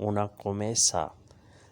una commessa।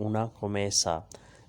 una commessa।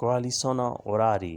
quali sono orari।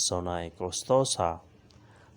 zona è costosa।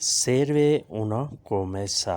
serve una commessa।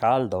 caldo।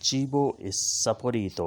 cibo è saporito।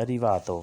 arrivato।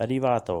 arrivato।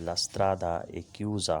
la strada è chiusa।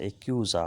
è chiusa।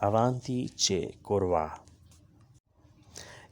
avanti c'è curva।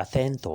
attento।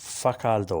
fa caldo।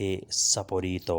è saporito।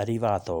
arrivato।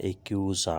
è chiusa।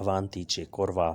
avanti c'è curva।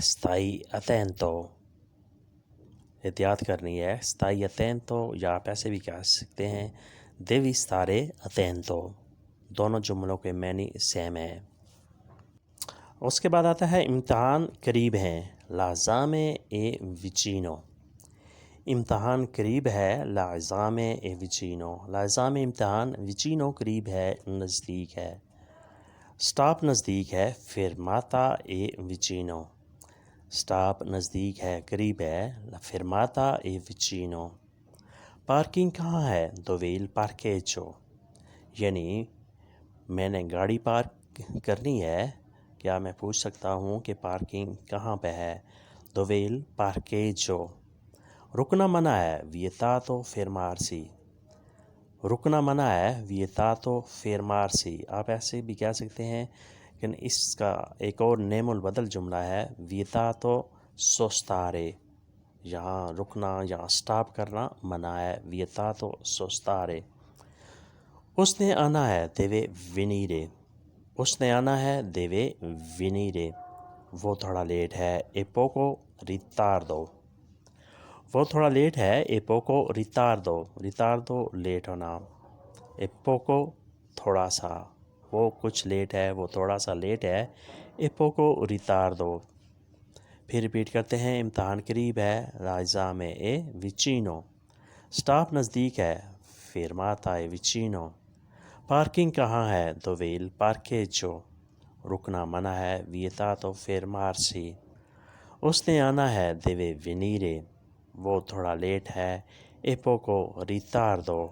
stai attento। احتیاط کرنی ہے. stai attento یا آپ ایسے بھی کہہ سکتے ہیں devi stare attento. دونوں جملوں کے معنی سیم ہیں. اس کے بعد آتا ہے امتحان قریب ہیں. l'esame è vicino. امتحان قریب ہے. l'esame è vicino. l'esame امتحان vicino قریب ہے نزدیک ہے. اسٹاپ نزدیک ہے. fermata è vicino. اسٹاپ نزدیک ہے قریب ہے. la fermata è vicino. پارکنگ کہاں ہے؟ dove il parcheggio. یعنی میں نے گاڑی پارک کرنی ہے. کیا میں پوچھ سکتا ہوں کہ پارکنگ کہاں پہ ہے؟ dove il parcheggio. رکنا منع ہے. vietato fermarsi. رکنا منع ہے. vietato fermarsi. آپ ایسے بھی کہہ سکتے ہیں کہ اس کا ایک اور نیم البدل جملہ ہے vietato sostare. یہاں رکنا یہاں سٹاپ کرنا منع ہے. vietato sostare. اس نے آنا ہے. deve venire. اس نے آنا ہے. deve venire. وہ تھوڑا لیٹ ہے. è poco ritardo. وہ تھوڑا لیٹ ہے. è poco ritardo. ritardo لیٹ ہونا. è poco تھوڑا سا. وہ کچھ لیٹ ہے. وہ تھوڑا سا لیٹ ہے. è poco ritardo. پھر ریپیٹ کرتے ہیں. امتحان قریب ہے. l'esame è vicino. اسٹاپ نزدیک ہے. fermata è vicino. پارکنگ کہاں ہے؟ dove il parcheggio. رکنا منع ہے. vietato fermarsi. اس نے آنا ہے. deve venire. وہ تھوڑا لیٹ ہے. è poco ritardo.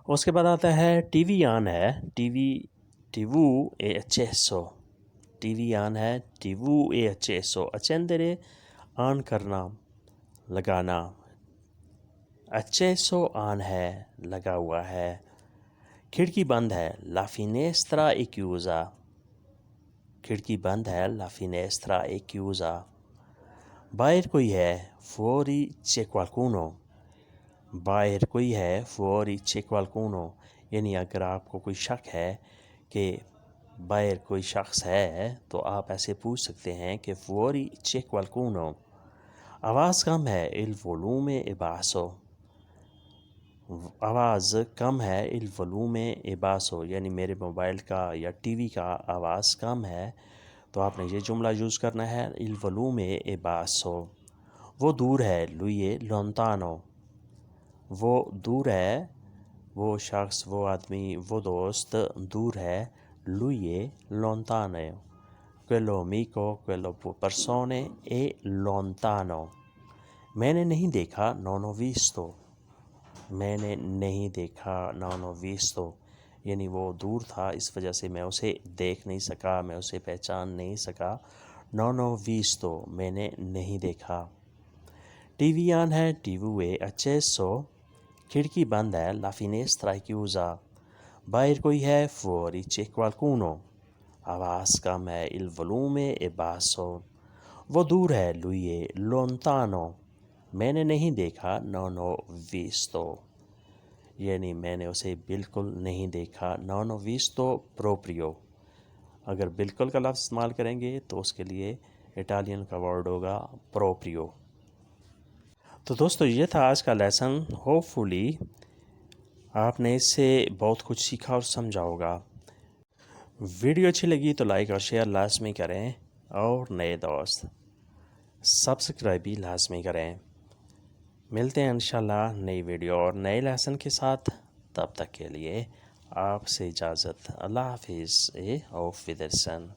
اس کے بعد آتا ہے ٹی وی آن ہے. TV è acceso. ٹی وی آن ہے. TV è acceso. accendere آن کرنا لگانا. acceso آن ہے لگا ہوا ہے. کھڑکی بند ہے. la finestra è chiusa. کھڑکی بند ہے. la finestra è chiusa. باہر کوئی ہے. fuori c'è qualcuno. باہر کوئی ہے. fuori c'è qualcuno. یعنی اگر آپ کو کوئی شک ہے کہ باہر کوئی شخص ہے تو آپ ایسے پوچھ سکتے ہیں کہ fuori c'è qualcuno. آواز کم ہے. il volume è basso. آواز کم ہے. il volume è basso. یعنی میرے موبائل کا یا ٹی وی کا آواز کم ہے تو آپ نے یہ جملہ یوز کرنا ہے. il volume è basso. وہ دور ہے. lui è lontano. وہ دور ہے. وہ شخص وہ آدمی وہ دوست دور ہے. lui è lontano. quello amico quello persone è lontano. میں نے نہیں دیکھا. non ho visto. میں نے نہیں دیکھا. non ho visto. یعنی وہ دور تھا اس وجہ سے میں اسے دیکھ نہیں سکا. میں اسے پہچان نہیں سکا. non ho visto. میں نے نہیں دیکھا. ٹی وی آن ہے. TV è acceso. کھڑکی بند ہے. la finestra è chiusa. باہر کوئی ہے. fuori c'è qualcuno. آواز کم ہے. il volume è basso. وہ دور ہے. lui è lontano. میں نے نہیں دیکھا. non ho visto. یعنی میں نے اسے بالکل نہیں دیکھا. non ho visto proprio. اگر بالکل کا لفظ استعمال کریں گے تو اس کے لیے اٹالین کا ورڈ ہوگا proprio. تو دوستو یہ تھا آج کا لیسن. ہوپ فلی آپ نے اس سے بہت کچھ سیکھا اور سمجھا ہوگا. ویڈیو اچھی لگی تو لائک اور شیئر لازمی کریں اور نئے دوست سبسکرائب بھی لازمی کریں. ملتے ہیں انشاءاللہ نئی ویڈیو اور نئے لیسن کے ساتھ. تب تک کے لیے آپ سے اجازت. اللہ حافظ. auf Wiedersehen.